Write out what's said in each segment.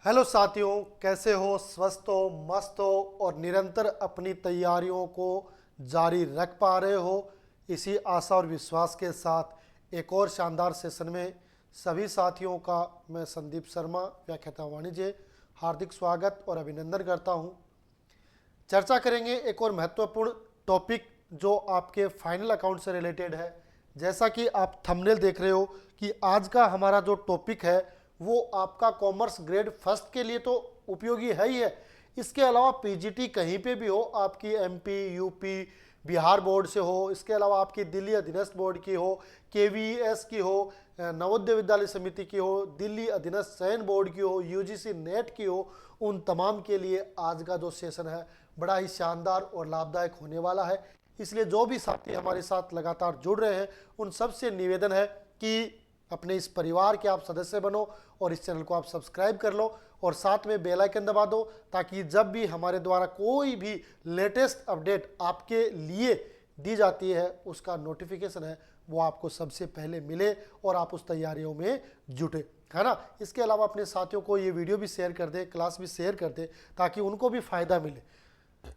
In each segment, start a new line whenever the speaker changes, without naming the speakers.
Hello साथियों, कैसे हो? स्वस्थ हो, मस्त हो और निरंतर अपनी तैयारियों को जारी रख पा रहे हो? इसी आशा और विश्वास के साथ एक और शानदार सेशन में सभी साथियों का मैं संदीप शर्मा व्याख्याता वाणिज्य हार्दिक स्वागत और अभिनंदन करता हूं। चर्चा करेंगे एक और महत्वपूर्ण टॉपिक जो आपके फाइनल अकाउंट से रिलेटेड है। जैसा कि आप थंबनेल देख रहे हो कि आज का हमारा जो टॉपिक है वो आपका कॉमर्स ग्रेड फर्स्ट के लिए तो उपयोगी है ही है। इसके अलावा पीजीटी कहीं पे भी हो, आपकी एमपी, यूपी, बिहार बोर्ड से हो, इसके अलावा आपकी दिल्ली अधीनस्थ बोर्ड की हो, केवीएस की हो, नवोदय विद्यालय समिति की हो, दिल्ली अधीनस्थ चयन बोर्ड की हो, यूजीसी नेट की हो, उन तमाम के लिए आज का जो सेशन है बड़ा ही शानदार और लाभदायक होने वाला है। इसलिए जो भी साथी हमारे साथ लगातार जुड़ रहे हैं उन सबसे निवेदन है कि अपने इस परिवार के आप सदस्य बनो और इस चैनल को आप सब्सक्राइब कर लो और साथ में बेल आइकन दबा दो, ताकि जब भी हमारे द्वारा कोई भी लेटेस्ट अपडेट आपके लिए दी जाती है उसका नोटिफिकेशन है वो आपको सबसे पहले मिले और आप उस तैयारियों में जुटे, है ना। इसके अलावा अपने साथियों को ये वीडियो भी शेयर कर दे, क्लास भी शेयर कर दे, ताकि उनको भी फायदा मिले।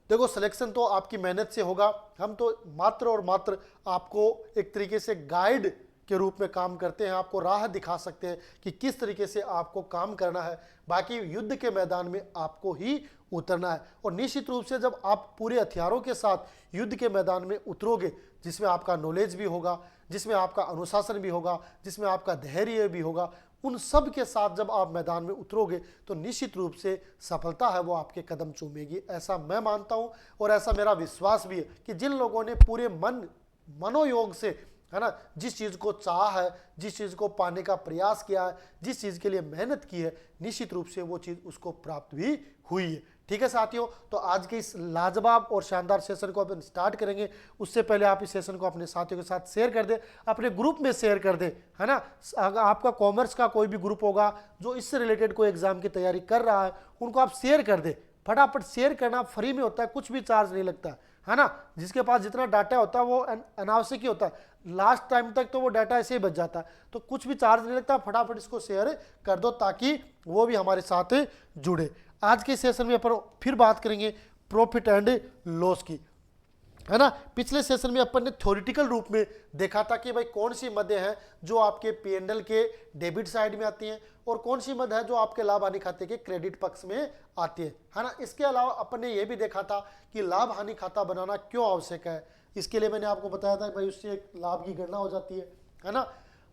देखो, सिलेक्शन तो आपकी मेहनत से होगा, हम तो मात्र और मात्र आपको एक तरीके से गाइड के रूप में काम करते हैं, आपको राह दिखा सकते हैं कि किस तरीके से आपको काम करना है। बाकी युद्ध के मैदान में आपको ही उतरना है और निश्चित रूप से जब आप पूरे हथियारों के साथ युद्ध के मैदान में उतरोगे, जिसमें आपका नॉलेज भी होगा, जिसमें आपका अनुशासन भी होगा, जिसमें आपका धैर्य भी होगा, उन सब के साथ जब आप मैदान में उतरोगे तो निश्चित रूप से सफलता है वो आपके कदम चूमेगी। ऐसा मैं मानता हूं और ऐसा मेरा विश्वास भी है कि जिन लोगों ने पूरे मनोयोग से, है ना, जिस चीज़ को चाहा है, जिस चीज़ को पाने का प्रयास किया है, जिस चीज़ के लिए मेहनत की है, निश्चित रूप से वो चीज़ उसको प्राप्त भी हुई है। ठीक है साथियों, तो आज के इस लाजवाब और शानदार सेशन को अपन स्टार्ट करेंगे। उससे पहले आप इस सेशन को अपने साथियों के साथ शेयर कर दें, अपने ग्रुप में शेयर कर दें, है ना। अगर आपका कॉमर्स का कोई भी ग्रुप होगा जो इससे रिलेटेड कोई एग्जाम की तैयारी कर रहा है, उनको आप शेयर कर दें। फटाफट शेयर करना फ्री में होता है, कुछ भी चार्ज नहीं लगता है ना। जिसके पास जितना डाटा होता है वो अनावश्यक ही होता है, लास्ट टाइम तक तो वो डाटा ऐसे ही बच जाता है, तो कुछ भी चार्ज नहीं लगता। फटाफट इसको शेयर कर दो ताकि वो भी हमारे साथ जुड़े। आज के सेशन में अपन फिर बात करेंगे प्रॉफिट एंड लॉस की, है ना। पिछले सेशन में अपन ने थ्योरेटिकल रूप में देखा था कि भाई कौन सी मदें हैं जो आपके पीएनएल के डेबिट साइड में आती हैं और कौन सी मद है जो आपके लाभ हानि खाते के क्रेडिट पक्ष में आती है ना। इसके अलावा अपन ने यह भी देखा था कि लाभ हानि खाता बनाना क्यों आवश्यक है। इसके लिए मैंने आपको बताया था भाई उससे एक लाभ की गणना हो जाती है ना।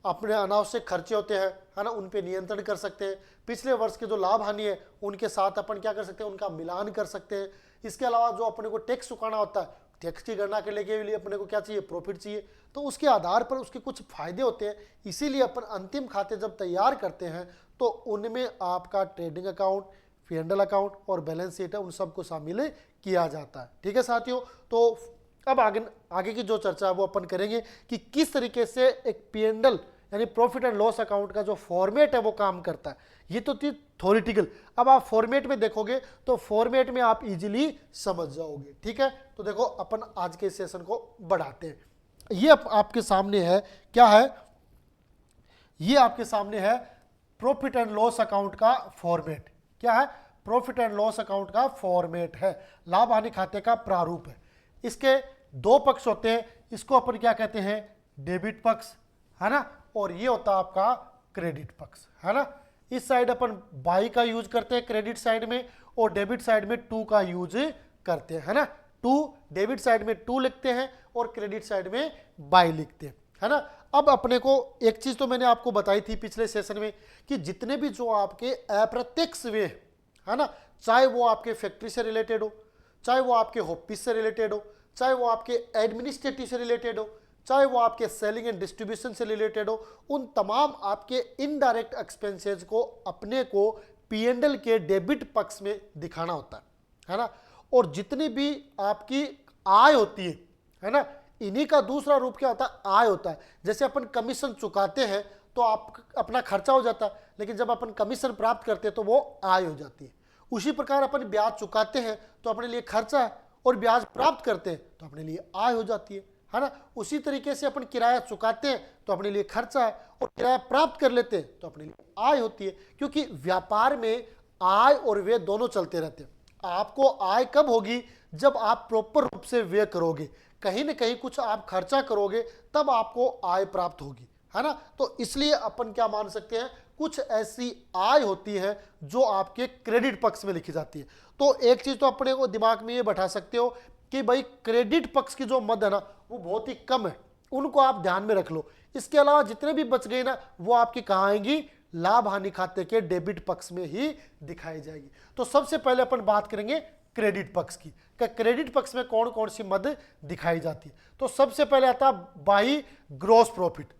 अपने अनावश्यक खर्चे होते हैं, है ना, उन पे नियंत्रण कर सकते हैं। पिछले वर्ष के जो लाभ हानि है उनके साथ अपन क्या कर सकते हैं, उनका मिलान कर सकते हैं। इसके अलावा जो अपने को टैक्स चुकाना होता है, टैक्स की गणना करने के लिए अपने को क्या चाहिए, प्रॉफिट चाहिए, तो उसके आधार पर उसके कुछ फायदे होते हैं। इसीलिए अपन अंतिम खाते जब तैयार करते हैं तो उनमें आपका ट्रेडिंग अकाउंट, पीएनएल अकाउंट और बैलेंस शीट है, उन सबको शामिल किया जाता है। ठीक है साथियों, तो अब आगे की जो चर्चा है वो अपन करेंगे कि किस तरीके से एक पीएनएल यानी प्रॉफिट एंड लॉस अकाउंट का जो फॉर्मेट है वो काम करता है। ये तो थी थ्योरेटिकल, अब आप फॉर्मेट में देखोगे तो फॉर्मेट में आप इजीली समझ जाओगे। ठीक है, तो देखो अपन आज के सेशन को बढ़ाते हैं। ये आपके सामने है, क्या है, ये आपके सामने है प्रॉफिट एंड लॉस अकाउंट का फॉर्मेट। क्या है, प्रॉफिट एंड लॉस अकाउंट का फॉर्मेट है, लाभ हानि खाते का प्रारूप है। इसके दो पक्ष होते हैं, इसको अपन क्या कहते हैं, डेबिट पक्ष, है ना, और ये होता है आपका क्रेडिट पक्ष, है ना। इस साइड अपन बाई का यूज करते हैं क्रेडिट साइड में और डेबिट साइड में टू का यूज करते हैं, है ना। टू डेबिट साइड में टू लिखते हैं और क्रेडिट साइड में बाई लिखते हैं, है ना। अब अपने को एक चीज तो मैंने आपको बताई थी पिछले सेशन में कि जितने भी जो आपके अप्रत्यक्ष व्यय, है ना, चाहे वो आपके फैक्ट्री से रिलेटेड हो, चाहे वो आपके ऑफिस से रिलेटेड हो, चाहे वो आपके एडमिनिस्ट्रेटिव से रिलेटेड हो, चाहे वो आपके सेलिंग एंड डिस्ट्रीब्यूशन से रिलेटेड हो, उन तमाम आपके इनडायरेक्ट एक्सपेंसेस को अपने को पीएनएल के डेबिट पक्ष में दिखाना होता है ना। और जितनी भी आपकी आय होती है ना, इन्हीं का दूसरा रूप क्या होता है, आय होता है। जैसे अपन कमीशन चुकाते हैं तो आप अपना खर्चा हो जाता है, लेकिन जब अपन कमीशन प्राप्त करते हैं तो वो आय हो जाती है। उसी प्रकार अपन ब्याज चुकाते हैं तो अपने लिए खर्चा है और ब्याज प्राप्त करते हैं तो अपने लिए आय हो जाती है ना। उसी तरीके से अपन किराया चुकाते हैं तो अपने लिए खर्चा है और किराया प्राप्त कर लेते हैं तो अपने लिए आय होती है, क्योंकि व्यापार में आय और व्यय दोनों चलते रहते हैं। आपको आय कब होगी, जब आप प्रॉपर रूप से व्यय करोगे, कहीं ना कहीं कुछ आप खर्चा करोगे, तब आपको आय प्राप्त होगी, है ना। तो इसलिए अपन क्या मान सकते हैं, कुछ ऐसी आय होती है जो आपके क्रेडिट पक्ष में लिखी जाती है। तो एक चीज तो अपने को दिमाग में ये बैठा सकते हो कि भाई क्रेडिट पक्ष की जो मद है ना वो बहुत ही कम है, उनको आप ध्यान में रख लो। इसके अलावा जितने भी बच गए ना वो आपकी कहाँ आएंगी, लाभ हानि खाते के डेबिट पक्ष में ही दिखाई जाएगी। तो सबसे पहले अपन बात करेंगे क्रेडिट पक्ष की, क्रेडिट पक्ष में कौन कौन सी मद दिखाई जाती है। तो सबसे पहले आता है बाई ग्रॉस प्रॉफिट,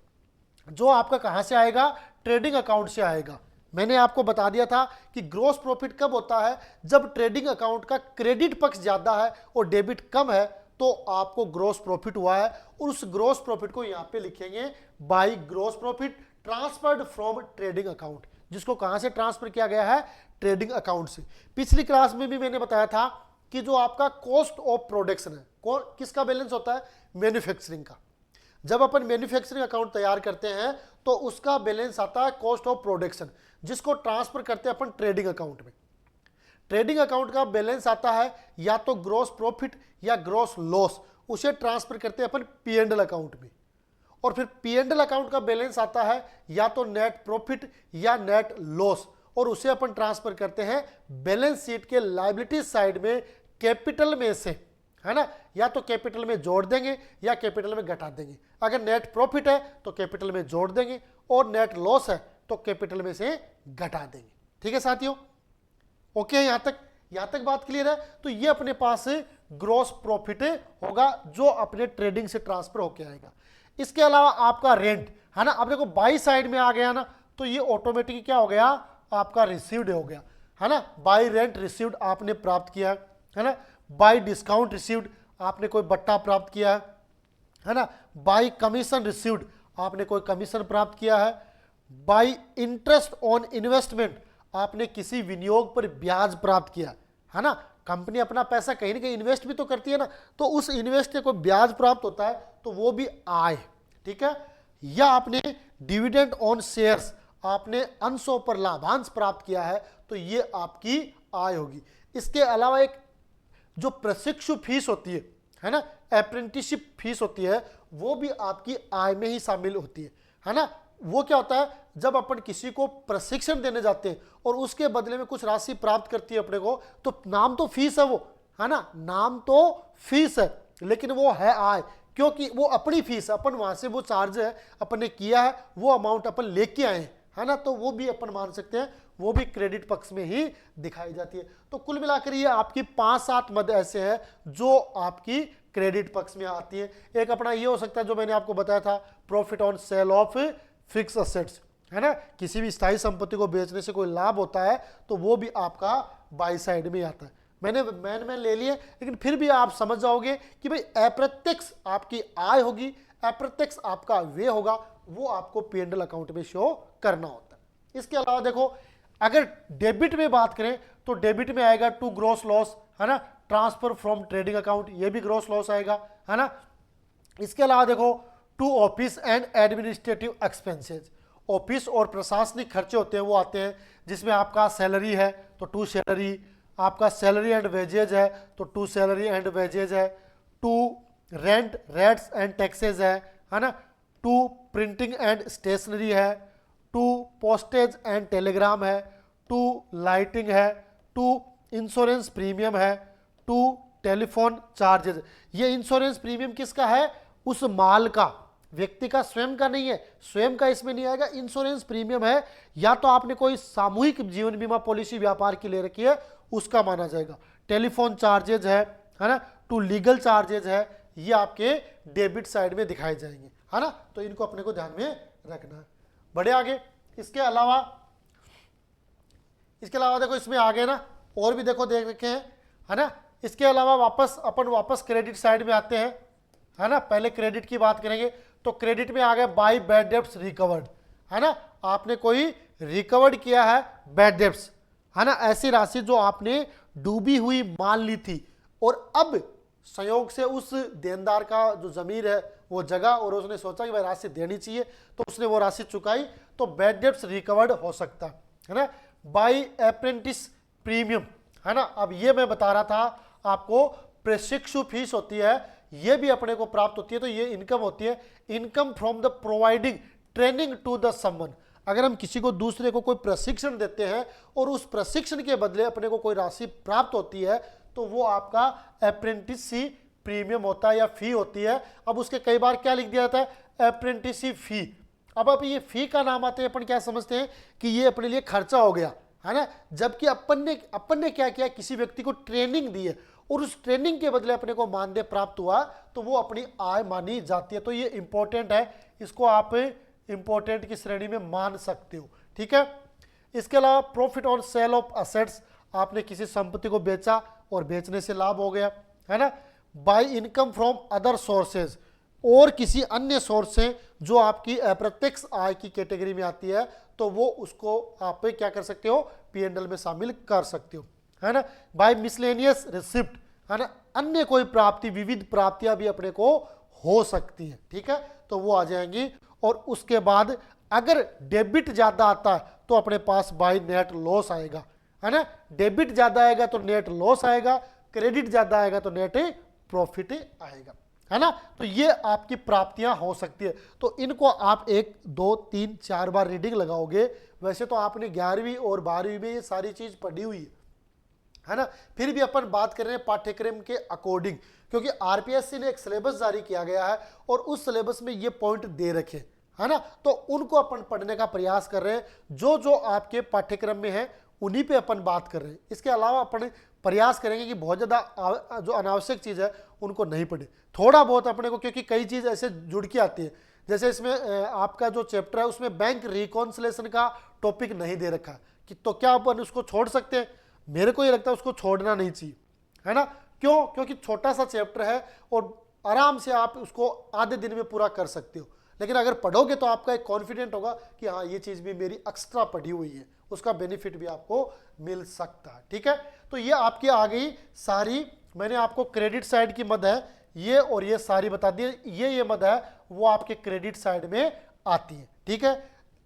जो आपका कहां से आएगा, ट्रेडिंग अकाउंट से आएगा। मैंने आपको बता दिया था कि ग्रॉस प्रॉफिट कब होता है, जब ट्रेडिंग अकाउंट का क्रेडिट पक्ष ज्यादा है और डेबिट कम है, तो आपको ग्रॉस प्रॉफिट हुआ है। और उस ग्रॉस प्रॉफिट को यहां पे लिखेंगे by gross profit transferred from trading account, जिसको कहां से ट्रांसफर किया गया है, ट्रेडिंग अकाउंट से। पिछली क्लास में भी मैंने बताया था कि जो आपका कॉस्ट ऑफ प्रोडक्शन है, किसका बैलेंस होता है, मैन्युफैक्चरिंग का। जब अपन मैन्युफैक्चरिंग अकाउंट तैयार करते हैं तो उसका बैलेंस आता है कॉस्ट ऑफ प्रोडक्शन, जिसको ट्रांसफर करते हैं अपन ट्रेडिंग अकाउंट में। ट्रेडिंग अकाउंट का बैलेंस आता है या तो ग्रॉस प्रॉफिट या ग्रॉस लॉस, उसे ट्रांसफर करते हैं अपन P&L अकाउंट में। और फिर P&L अकाउंट का बैलेंस आता है या तो नेट प्रॉफिट या नेट लॉस, और उसे अपन ट्रांसफर करते हैं बैलेंस शीट के लायबिलिटी साइड में कैपिटल में से, है ना। या तो कैपिटल में जोड़ देंगे या कैपिटल में घटा देंगे। अगर नेट प्रॉफिट है तो कैपिटल में जोड़ देंगे, और नेट लॉस है तो कैपिटल में से घटा देंगे। ठीक है साथियों, ओके, यहां तक बात क्लियर है। तो ये अपने पास ग्रॉस प्रॉफिट होगा जो अपने ट्रेडिंग से ट्रांसफर होके आएगा। इसके अलावा आपका रेंट, है ना। अब देखो बाई साइड में आ गया ना, तो ये ऑटोमेटिक क्या हो गया, आपका रिसीव्ड हो गया, है ना। बाई रेंट रिसीव्ड आपने प्राप्त किया है ना। बाई डिस्काउंट रिसीव्ड आपने कोई बट्टा प्राप्त किया है ना। बाई कमीशन रिसीव्ड आपने कोई कमीशन प्राप्त किया है। बाई इंटरेस्ट ऑन इन्वेस्टमेंट आपने किसी विनियोग पर ब्याज प्राप्त किया, है ना। कंपनी अपना पैसा कहीं ना कहीं इन्वेस्ट भी तो करती है ना, तो उस इन्वेस्ट के कोई ब्याज प्राप्त होता है, तो वो भी आय, ठीक है। या आपने डिविडेंड ऑन शेयर्स, आपने अंशों पर लाभांश प्राप्त किया है, तो ये आपकी आय होगी। इसके अलावा एक जो प्रशिक्षु फीस होती है ना, अप्रेंटिसशिप फीस होती है, वो भी आपकी आय में ही शामिल होती है ना। वो क्या होता है, जब अपन किसी को प्रशिक्षण देने जाते हैं और उसके बदले में कुछ राशि प्राप्त करती है अपने को, तो नाम तो फीस है वो, है ना, नाम तो फीस है, लेकिन वो है आय, क्योंकि वो अपनी फीस, अपन वहां से वो चार्ज है अपन ने किया है, वो अमाउंट अपन लेके आए हैं, है ना। तो वो भी अपन मान सकते हैं, वो भी क्रेडिट पक्ष में ही दिखाई जाती है। तो कुल मिलाकर ये आपकी 5-7 मद ऐसे हैं जो आपकी क्रेडिट पक्ष में आती है। एक अपना ये हो सकता है जो मैंने आपको बताया था, profit on sale of fix assets, है ना। किसी भी स्थायी संपत्ति को बेचने से कोई लाभ होता है, तो वो भी आपका बाई साइड में आता है। मैंने ले लिए, लेकिन फिर भी आप समझ जाओगे कि भाई अप्रत्यक्ष आपकी आय होगी, अप्रत्यक्ष आपका व्यय होगा, वो आपको P&L अकाउंट में शो करना होता है। इसके अलावा देखो, अगर डेबिट में बात करें तो डेबिट में आएगा टू ग्रॉस लॉस, है ना, ट्रांसफर फ्रॉम ट्रेडिंग अकाउंट, ये भी ग्रॉस लॉस आएगा, है ना। इसके अलावा देखो to office and administrative expenses, office और प्रशासनिक खर्चे होते हैं वो आते हैं, जिसमें आपका सैलरी है तो टू सैलरी, आपका सैलरी एंड वेजेज है तो टू सैलरी एंड वेजेज है, to rent rates and taxes है ना, टू प्रिंटिंग एंड स्टेशनरी है, टू पोस्टेज एंड टेलीग्राम है, टू लाइटिंग है, टू इंश्योरेंस प्रीमियम है, टू टेलीफोन चार्जेज। ये इंश्योरेंस प्रीमियम किसका है, उस माल का, व्यक्ति का स्वयं का नहीं है, स्वयं का इसमें नहीं आएगा। इंश्योरेंस प्रीमियम है या तो आपने कोई सामूहिक जीवन बीमा पॉलिसी व्यापार की ले रखी है, उसका माना जाएगा। टेलीफोन चार्जेज है ना, टू लीगल चार्जेज है, ये आपके डेबिट साइड में दिखाए जाएंगे, है ना। तो इनको अपने को ध्यान में रखना है। बढ़े आगे। इसके अलावा देखो इसमें आगे ना और भी देखो देख रखे हैं, है ना। इसके अलावा वापस क्रेडिट साइड में आते हैं, है ना। पहले क्रेडिट की बात करेंगे तो क्रेडिट में आ गया बाय बैड डेब्ट्स रिकवर्ड, है ना। आपने कोई रिकवर्ड किया है बैड डेब्ट्स, है ना, ऐसी राशि जो आपने डूबी हुई मान ली थी और अब संयोग से उस देनदार का जो जमीर है वो जगह और उसने सोचा कि भाई राशि देनी चाहिए, तो उसने वो राशि चुकाई, तो बैड डेब्ट्स रिकवर्ड हो सकता है ना। बाय अप्रेंटिस प्रीमियम, है ना। अब ये मैं बता रहा था आपको, प्रशिक्षु फीस होती है, ये भी अपने को प्राप्त होती है, तो ये इनकम होती है, income from the providing training to the someone. अगर हम किसी को दूसरे को कोई प्रशिक्षण देते हैं और उस प्रशिक्षण के बदले अपने को कोई राशि प्राप्त होती है, तो वो आपका अप्रेंटिसशिप प्रीमियम होता है या फी होती है। अब उसके कई बार क्या लिख दिया जाता है, अप्रेंटिसशिप फी। अब ये फी का नाम आते हैं, अपन क्या समझते हैं कि ये अपने लिए खर्चा हो गया, है ना। जबकि अपन ने क्या किया, किसी व्यक्ति को ट्रेनिंग दी है और उस ट्रेनिंग के बदले अपने को मानदेय प्राप्त हुआ, तो वो अपनी आय मानी जाती है। तो ये इंपॉर्टेंट है, इसको आप इंपॉर्टेंट की श्रेणी में मान सकते हो, ठीक है। इसके अलावा profit on sale of assets, आपने किसी संपत्ति को बेचा और बेचने से लाभ हो गया, है ना। By income from other sources, और किसी अन्य सोर्स से जो आपकी अप्रत्यक्ष आय की कैटेगरी में आती है, तो वो उसको आप क्या कर सकते हो, P&L में शामिल कर सकते हो, है ना। बाय मिसलेनियस रिसिप्ट, है ना, अन्य कोई प्राप्ति, विविध प्राप्तियां भी अपने को हो सकती है, ठीक है, तो वो आ जाएंगी। और उसके बाद अगर डेबिट ज्यादा आता है तो अपने पास बाय नेट लॉस आएगा, है ना। डेबिट ज्यादा आएगा तो नेट लॉस आएगा, क्रेडिट ज्यादा आएगा तो नेट प्रॉफिट आएगा, है ना। तो ये आपकी प्राप्तियां हो सकती है। तो इनको आप 1 2 3 4 बार रीडिंग लगाओगे। वैसे तो आपने 11वीं और 12वीं में ये सारी चीज पढ़ी हुई है ना। फिर भी अपन बात कर रहे हैं पाठ्यक्रम के अकॉर्डिंग, क्योंकि आरपीएससी ने एक सिलेबस जारी किया गया है और उस सिलेबस में ये पॉइंट दे रखे, है ना। तो उनको अपन पढ़ने का प्रयास कर रहे हैं, जो जो आपके पाठ्यक्रम में है उन्हीं पे अपन बात कर रहे हैं। इसके अलावा अपन प्रयास करेंगे कि बहुत ज़्यादा जो अनावश्यक चीज़ है उनको नहीं पढ़े, थोड़ा बहुत अपने को, क्योंकि कई चीज़ ऐसे जुड़ के आती है। जैसे इसमें आपका जो चैप्टर है उसमें बैंक रिकॉन्सिलेशन का टॉपिक नहीं दे रखा कि, तो क्या अपन उसको छोड़ सकते हैं? मेरे को ये लगता है उसको छोड़ना नहीं चाहिए, है ना। क्यों? क्योंकि छोटा सा चैप्टर है और आराम से आप उसको आधे दिन में पूरा कर सकते हो। लेकिन अगर पढ़ोगे तो आपका एक कॉन्फिडेंट होगा कि हाँ, ये चीज़ भी मेरी एक्स्ट्रा पढ़ी हुई है, उसका बेनिफिट भी आपको मिल सकता है, ठीक है। तो ये आपकी आ गई सारी, मैंने आपको क्रेडिट साइड की मद है ये, और ये सारी बता दी। ये मद है वो आपके क्रेडिट साइड में आती है, ठीक है।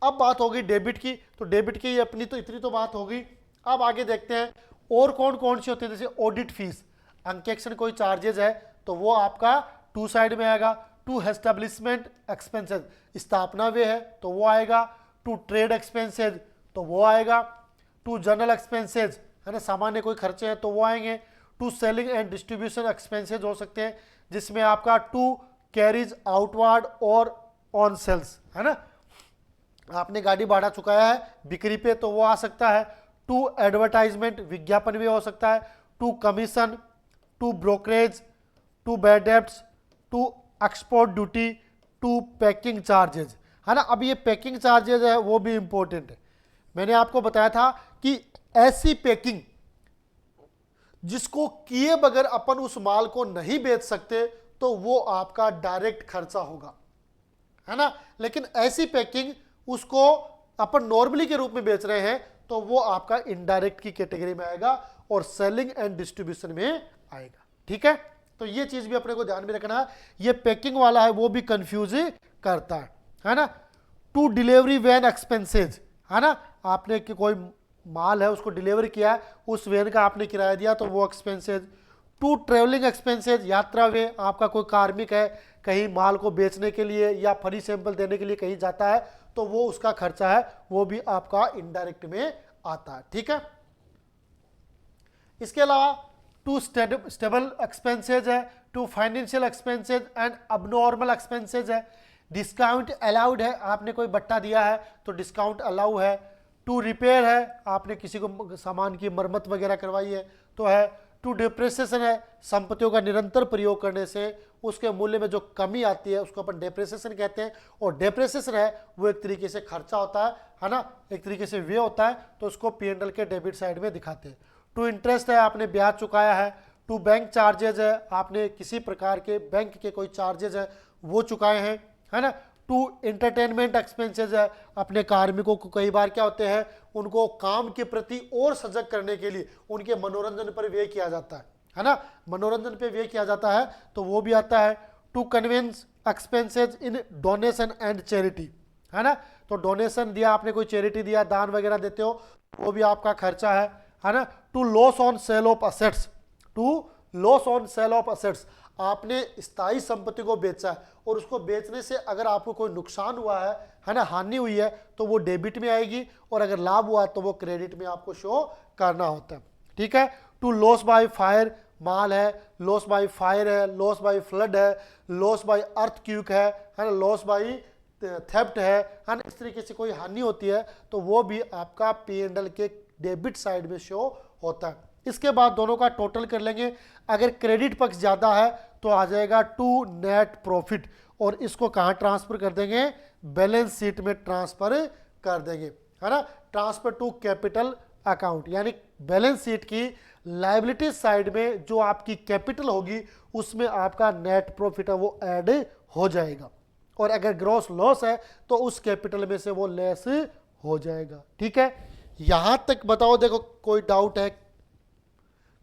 अब बात हो गई डेबिट की, तो डेबिट की अपनी तो इतनी तो बात हो गई। अब आगे देखते हैं और कौन कौन सी होती है। जैसे ऑडिट फीस, अंकेक्षण कोई चार्जेज है तो वो आपका 2 साइड में आएगा। टू एस्टेब्लिशमेंट एक्सपेंसेस, स्थापना व्यय है तो वो आएगा। टू ट्रेड एक्सपेंसेज तो वो आएगा। टू जनरल एक्सपेंसेज, है ना, सामान्य कोई खर्चे हैं तो वो आएंगे। To selling and distribution expenses हो सकते हैं, जिसमें आपका टू कैरीज आउटवर्ड और ऑन सेल्स, है ना, आपने गाड़ी भाड़ा चुकाया है बिक्री पे तो वो आ सकता है। टू एडवर्टाइजमेंट, विज्ञापन भी हो सकता है। To commission, to brokerage, to bad debts, to export duty, to packing charges, है ना। अब ये पैकिंग चार्जेज है वो भी इंपॉर्टेंट है। मैंने आपको बताया था कि ऐसी पैकिंग जिसको किए बगैर अपन उस माल को नहीं बेच सकते तो वो आपका डायरेक्ट खर्चा होगा, है ना। लेकिन ऐसी पैकिंग उसको अपन नॉर्मली के रूप में बेच रहे हैं तो वो आपका इनडायरेक्ट की कैटेगरी में आएगा और सेलिंग एंड डिस्ट्रीब्यूशन में आएगा, ठीक है। तो ये चीज भी अपने को ध्यान में रखना है। ये पैकिंग वाला है वो भी कंफ्यूज करता है ना। टू डिलीवरी वैन एक्सपेंसेज, है ना, आपने कि कोई माल है उसको डिलीवरी किया है, उस वैन का आपने किराया दिया तो वो एक्सपेंसेज। टू ट्रेवलिंग एक्सपेंसेज, यात्रा व्यय, आपका कोई कार्मिक है कहीं माल को बेचने के लिए या फ्री सैंपल देने के लिए कहीं जाता है तो वो उसका खर्चा है, वो भी आपका इनडायरेक्ट में आता है, ठीक है। इसके अलावा टू स्टेबल एक्सपेंसेज है। To financial expenses and abnormal expenses है। डिस्काउंट अलाउड है, आपने कोई बट्टा दिया है तो डिस्काउंट अलाउ है। टू रिपेयर है, आपने किसी को सामान की मरम्मत वगैरह करवाई है तो है। टू डिप्रिसिएशन है, संपत्तियों का निरंतर प्रयोग करने से उसके मूल्य में जो कमी आती है उसको अपन डिप्रिसिएशन कहते हैं। और डिप्रिसिएशन है वो एक तरीके से खर्चा होता है ना, एक तरीके से व्यय होता है, तो उसको P&L के डेबिट साइड में दिखाते हैं। टू इंटरेस्ट है, आपने ब्याज चुकाया है। टू बैंक चार्जेज है, आपने किसी प्रकार के बैंक के कोई चार्जेज है वो चुकाए हैं, है ना। टू एंटरटेनमेंट एक्सपेंसेज है, अपने कार्मिकों को कई बार क्या होते हैं उनको काम के प्रति और सजग करने के लिए उनके मनोरंजन पर व्यय किया जाता है ना, मनोरंजन पे व्यय किया जाता है तो वो भी आता है। To conveyance expenses in donation and charity, है ना, तो डोनेशन दिया आपने, कोई चैरिटी दिया, दान वगैरह देते हो वो भी आपका खर्चा है। है ना, to loss on sale of assets, to loss on sale of assets, आपने स्थायी संपत्ति को बेचा है और उसको बेचने से अगर आपको कोई नुकसान हुआ है ना, हानि हुई है, तो वो डेबिट में आएगी, और अगर लाभ हुआ तो वो क्रेडिट में आपको शो करना होता है। ठीक है, टू लॉस बाय फायर, माल है, लॉस बाय फायर है, लॉस बाय फ्लड है, लॉस बाय अर्थक्वेक है ना, लॉस बाय थेफ्ट है ना, इस तरीके से कोई हानि होती है तो वो भी आपका P&L के डेबिट साइड में शो होता है। इसके बाद दोनों का टोटल कर लेंगे, अगर क्रेडिट पक्ष ज्यादा है तो आ जाएगा टू नेट प्रॉफिट, और इसको कहां ट्रांसफर कर देंगे, बैलेंस शीट में ट्रांसफर कर देंगे, है ना, ट्रांसफर टू कैपिटल अकाउंट, यानी बैलेंस शीट की लायबिलिटी साइड में जो आपकी कैपिटल होगी उसमें आपका नेट प्रॉफिट है वो ऐड हो जाएगा, और अगर ग्रॉस लॉस है तो उस कैपिटल में से वो लेस हो जाएगा। ठीक है, यहां तक बताओ, देखो कोई डाउट है,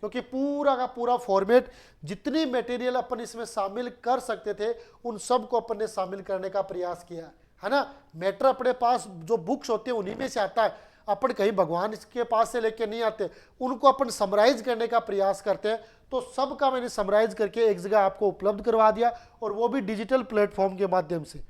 क्योंकि पूरा का पूरा फॉर्मेट जितनी मटेरियल अपन इसमें शामिल कर सकते थे उन सब को अपन ने शामिल करने का प्रयास किया है ना। मैटर अपने पास जो बुक्स होते हैं उन्हीं में से आता है, अपन कहीं भगवान के पास से लेके नहीं आते, उनको अपन समराइज करने का प्रयास करते हैं, तो सब का मैंने समराइज करके एक जगह आपको उपलब्ध करवा दिया, और वो भी डिजिटल प्लेटफॉर्म के माध्यम से।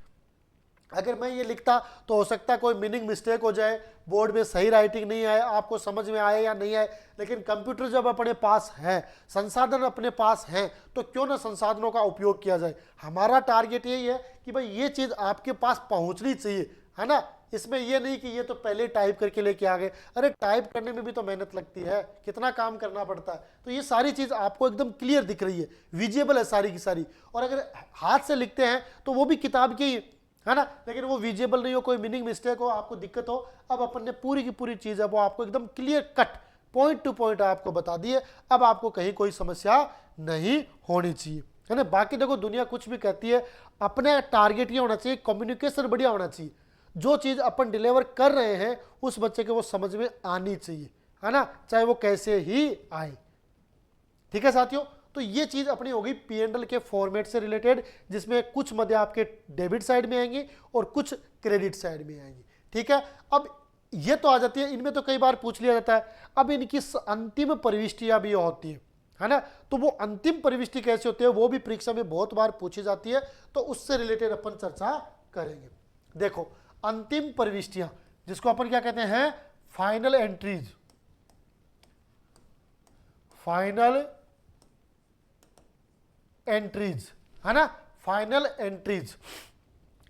अगर मैं ये लिखता तो हो सकता है कोई मीनिंग मिस्टेक हो जाए, बोर्ड में सही राइटिंग नहीं आए, आपको समझ में आए या नहीं आए, लेकिन कंप्यूटर जब अपने पास है, संसाधन अपने पास हैं, तो क्यों ना संसाधनों का उपयोग किया जाए। हमारा टारगेट यही है कि भाई ये चीज़ आपके पास पहुंचनी चाहिए, है ना। इसमें ये नहीं कि ये तो पहले टाइप करके लेके आ गए, अरे टाइप करने में भी तो मेहनत लगती है, कितना काम करना पड़ता है, तो ये सारी चीज़ आपको एकदम क्लियर दिख रही है, विजिबल है सारी की सारी। और अगर हाथ से लिखते हैं तो वो भी किताब की, है ना, लेकिन वो विजिबल नहीं हो, कोई मीनिंग मिस्टेक हो, आपको दिक्कत हो, अब अपन ने पूरी की पूरी चीज़ है वो आपको एकदम clear cut point two point आपको बता दिए, अब आपको कहीं कोई समस्या नहीं होनी चाहिए, है ना। बाकी देखो दुनिया कुछ भी कहती है, अपने टारगेट ये होना चाहिए, कम्युनिकेशन बढ़िया होना चाहिए, जो चीज़ अपन डिलीवर कर रहे हैं उस बच्चे के वो समझ में आनी चाहिए, है ना, चाहे वो कैसे ही आए। ठीक है साथियों, तो ये चीज अपनी होगी P&L के फॉर्मेट से रिलेटेड, जिसमें कुछ मदे आपके डेबिट साइड में आएंगी और कुछ क्रेडिट साइड में आएंगी। ठीक है, अब ये तो आ जाती है, इनमें तो कई बार पूछ लिया जाता है, अब इनकी अंतिम प्रविष्टियां भी होती है ना, तो वो अंतिम प्रविष्टि कैसे होती है वो भी परीक्षा में बहुत बार पूछी जाती है, तो उससे रिलेटेड अपन चर्चा करेंगे। देखो अंतिम प्रविष्टियां, जिसको अपन क्या कहते हैं, फाइनल एंट्रीज, फाइनल एंट्रीज, है ना, फाइनल एंट्रीज।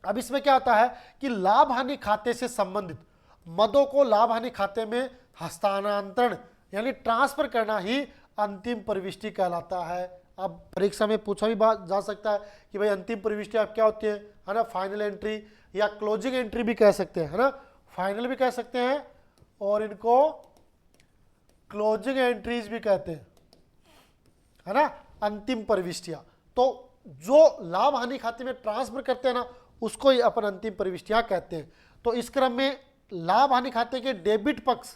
अब इसमें क्या होता है कि लाभ हानि खाते से संबंधित मदों को लाभ हानि खाते में हस्तांतरण यानी ट्रांसफर करना ही अंतिम प्रविष्टि कहलाता है। अब परीक्षा में पूछा भी जा सकता है कि भाई अंतिम प्रविष्टि आप क्या होती है ना, फाइनल एंट्री या क्लोजिंग एंट्री भी कह सकते हैं, है ना, फाइनल भी कह सकते हैं और इनको क्लोजिंग एंट्रीज भी कहते हैं, है ना, अंतिम प्रविष्टियां। तो जो लाभ हानि खाते में ट्रांसफर करते हैं ना, उसको ही अपन अंतिम प्रविष्टियां कहते हैं। तो इस क्रम में लाभ हानि खाते के डेबिट पक्ष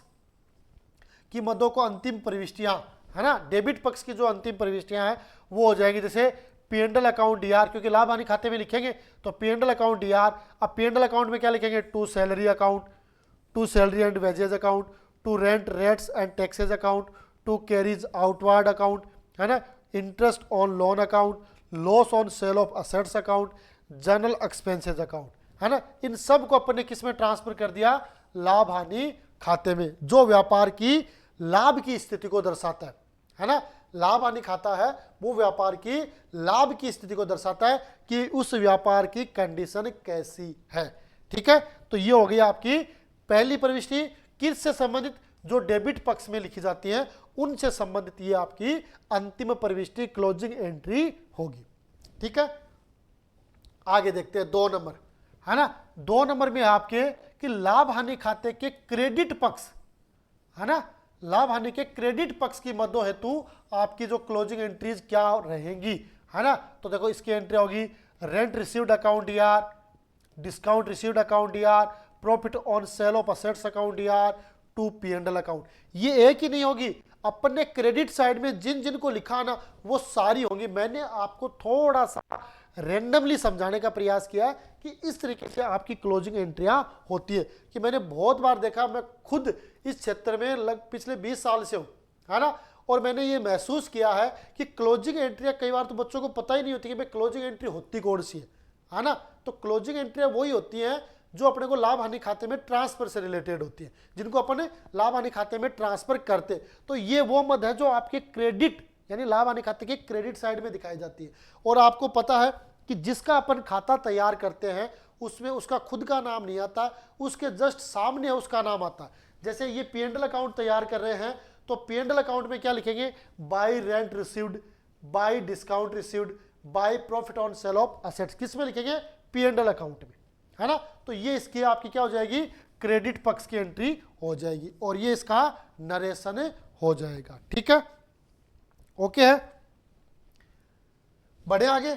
की मदों को अंतिम प्रविष्टियां, है ना, डेबिट पक्ष की जो अंतिम प्रविष्टियां हैं वो हो जाएंगी जैसे P&L अकाउंट DR, क्योंकि लाभ हानि खाते में लिखेंगे तो P&L अकाउंट DR। अब P&L अकाउंट में क्या लिखेंगे, to salary account, to salary and wages account, to rent rates and taxes account, to carriage outward account, है ना, interest on loan account, loss on sale of assets account, general expenses account, है ना। इन सब को अपन ने किस में transfer कर दिया, लाभ हानि खाते में, जो व्यापार की लाभ की स्थिति को दर्शाता है ना। लाभ हानि खाता है वो व्यापार की लाभ की स्थिति को दर्शाता है कि उस व्यापार की कंडीशन कैसी है। ठीक है, तो ये हो गई आपकी पहली प्रविष्टि। किससे संबंधित, जो डेबिट पक्ष में लिखी जाती है उनसे संबंधित ये आपकी अंतिम प्रविष्टि क्लोजिंग एंट्री होगी। ठीक है, आगे देखते हैं 2 नंबर, है ना। 2 नंबर में आपके कि लाभ हानि खाते के क्रेडिट पक्ष, है ना, लाभ हानि के क्रेडिट पक्ष की मदों हेतु आपकी जो क्लोजिंग एंट्रीज क्या रहेंगी, है ना। तो देखो इसकी एंट्री होगी rent received account DR, discount received account DR, profit on sale of assets account DR, to P&L account. ये एक ही नहीं होगी, अपन ने क्रेडिट साइड में जिन जिन को लिखा ना वो सारी होंगी। मैंने आपको थोड़ा सा रेंडमली समझाने का प्रयास किया कि इस तरीके से आपकी क्लोजिंग एंट्रियां होती है। कि मैंने बहुत बार देखा, मैं खुद इस क्षेत्र में पिछले 20 साल से हूँ, है ना, और मैंने ये महसूस किया है कि क्लोजिंग एंट्रियां कई बार तो बच्चों को पता ही नहीं होती कि भाई क्लोजिंग एंट्री होती कौन सी है ना। तो क्लोजिंग एंट्रियां वही होती हैं जो अपने को लाभ हानि खाते में ट्रांसफर से रिलेटेड होती है, जिनको अपने लाभ हानि खाते में ट्रांसफर करते। तो ये वो मद है जो आपके क्रेडिट यानी लाभ हानि खाते के क्रेडिट साइड में दिखाई जाती है। और आपको पता है कि जिसका अपन खाता तैयार करते हैं उसमें उसका खुद का नाम नहीं आता, उसके जस्ट सामने उसका नाम आता है। जैसे ये P&L अकाउंट तैयार कर रहे हैं तो P&L अकाउंट में क्या लिखेंगे, bye rent received, bye discount received, by profit on sale of assets. किस में लिखेंगे, P&L अकाउंट में, है ना। तो ये इसकी आपकी क्या हो जाएगी, क्रेडिट पक्ष की एंट्री हो जाएगी और ये इसका नरेशन हो जाएगा। ठीक है, ओके है, बढ़े आगे।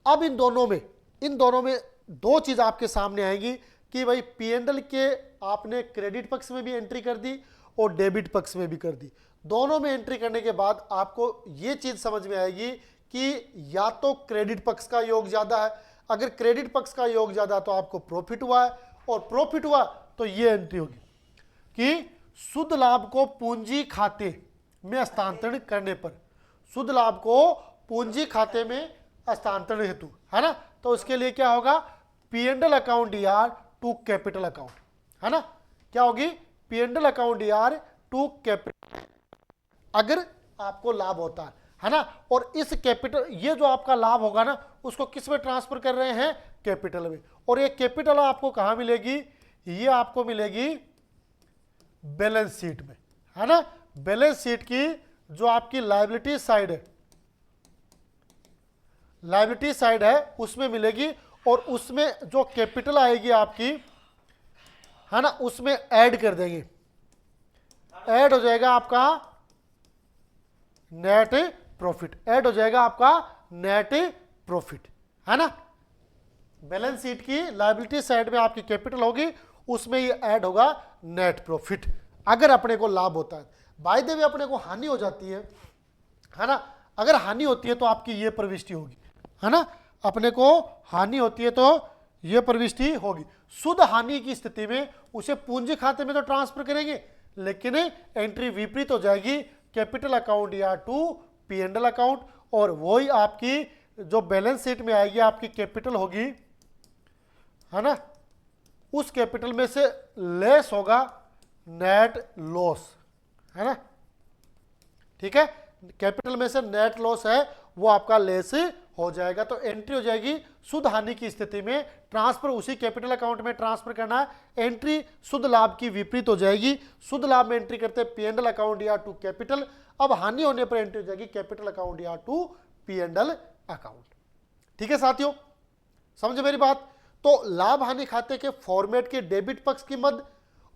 अब इन दोनों में दो चीज आपके सामने आएगी कि भाई P&L के आपने क्रेडिट पक्ष में भी एंट्री कर दी और डेबिट पक्ष में भी कर दी। दोनों में एंट्री करने के बाद आपको ये चीज समझ में आएगी कि या तो क्रेडिट पक्ष का योग ज्यादा है, अगर क्रेडिट पक्ष का योग ज्यादा तो आपको प्रॉफिट हुआ है, और प्रॉफिट हुआ तो ये एंट्री होगी कि शुद्ध लाभ को पूंजी खाते में हस्तांतरण करने पर, शुद्ध लाभ को पूंजी खाते में हस्तांतरण हेतु, है ना। तो उसके लिए क्या होगा, P&L account DR to capital account, है ना। क्या होगी, P&L account DR to capital, अगर आपको लाभ होता है ना। और इस कैपिटल, ये जो आपका लाभ होगा ना उसको किस में ट्रांसफर कर रहे हैं, कैपिटल में। और ये कैपिटल आपको कहां मिलेगी, ये आपको मिलेगी बैलेंस शीट में, है ना। बैलेंस शीट की जो आपकी लायबिलिटी साइड है, लायबिलिटी साइड है उसमें मिलेगी, और उसमें जो कैपिटल आएगी आपकी, है ना, उसमें ऐड कर देंगे, ऐड हो जाएगा आपका नेट प्रॉफिट, ऐड हो जाएगा आपका नेट प्रॉफिट, है ना। बैलेंस शीट की लायबिलिटी साइड में आपकी कैपिटल होगी, उसमें ये ऐड होगा नेट प्रॉफिट, अगर अपने को लाभ होता है। बाय द वे अपने को हानि हो जाती है ना, अगर हानि होती है तो आपकी ये प्रविष्टि होगी, है ना। अपने को हानि होती है तो ये प्रविष्टि होगी। शुद्ध हानि की स्थिति में उसे पूंजी खाते में तो ट्रांसफर करेंगे, लेकिन एंट्री विपरीत हो जाएगी, कैपिटल अकाउंट या टू P&L अकाउंट, और वही आपकी जो बैलेंस शीट में आएगी आपकी कैपिटल होगी, है ना, उस कैपिटल में से लेस होगा नेट लॉस, है ना। ठीक है, कैपिटल में से नेट लॉस है वो आपका लेस हो जाएगा। तो एंट्री हो जाएगी शुद्ध हानि की स्थिति में ट्रांसफर उसी कैपिटल अकाउंट में ट्रांसफर करना है, एंट्री शुद्ध लाभ की विपरीत हो जाएगी। शुद्ध लाभ में एंट्री करते हैं P&L अकाउंट या टू कैपिटल, अब हानि होने पर एंट्री हो जाएगी कैपिटल अकाउंट या टू P&L अकाउंट। ठीक है साथियों, समझे मेरी बात। तो लाभ हानि खाते के फॉर्मेट के डेबिट पक्ष की मद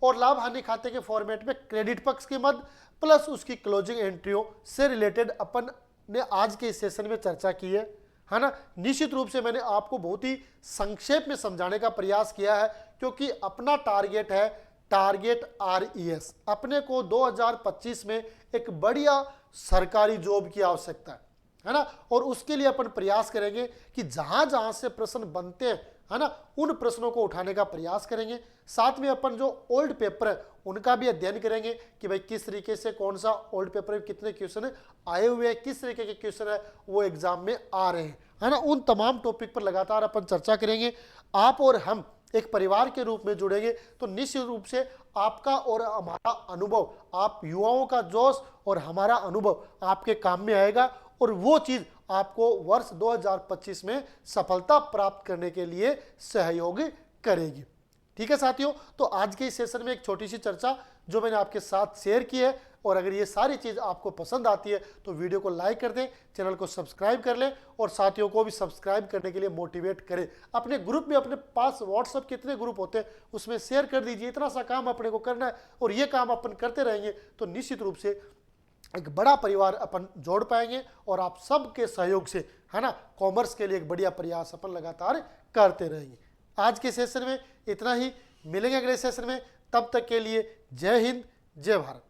और लाभ हानि खाते के फॉर्मेट में क्रेडिट पक्ष की मद प्लस उसकी क्लोजिंग एंट्रियों से रिलेटेड अपन ने आज के इस सेशन में चर्चा की है ना। निश्चित रूप से मैंने आपको बहुत ही संक्षेप में समझाने का प्रयास किया है, क्योंकि अपना टारगेट है टारगेट RES। अपने को 2025 में एक बढ़िया सरकारी जॉब की आवश्यकता है ना, और उसके लिए अपन प्रयास करेंगे कि जहां जहां से प्रश्न बनते हैं, है ना, उन प्रश्नों को उठाने का प्रयास करेंगे। साथ में अपन जो ओल्ड पेपर है उनका भी अध्ययन करेंगे कि भाई किस तरीके से कौन सा ओल्ड पेपर में कितने क्वेश्चन आए हुए हैं, किस तरीके के क्वेश्चन है वो एग्जाम में आ रहे हैं, है ना। उन तमाम टॉपिक पर लगातार अपन चर्चा करेंगे। आप और हम एक परिवार के रूप में जुड़ेंगे तो निश्चित रूप से आपका और हमारा अनुभव, आप युवाओं का जोश और हमारा अनुभव आपके काम में आएगा, और वो चीज आपको वर्ष 2025 में सफलता प्राप्त करने के लिए सहयोग करेगी। ठीक है साथियों, तो आज के इस सेशन में एक छोटी सी चर्चा जो मैंने आपके साथ शेयर की है, और अगर ये सारी चीज आपको पसंद आती है तो वीडियो को लाइक कर दें, चैनल को सब्सक्राइब कर लें, और साथियों को भी सब्सक्राइब करने के लिए मोटिवेट करें। अपने ग्रुप में, अपने पास व्हाट्सएप कितने ग्रुप होते हैं उसमें शेयर कर दीजिए। इतना सा काम अपने को करना है, और ये काम अपन करते रहेंगे तो निश्चित रूप से एक बड़ा परिवार अपन जोड़ पाएंगे, और आप सबके सहयोग से, है ना, कॉमर्स के लिए एक बढ़िया प्रयास अपन लगातार करते रहेंगे। आज के सेशन में इतना ही, मिलेंगे अगले सेशन में, तब तक के लिए जय हिंद, जय भारत।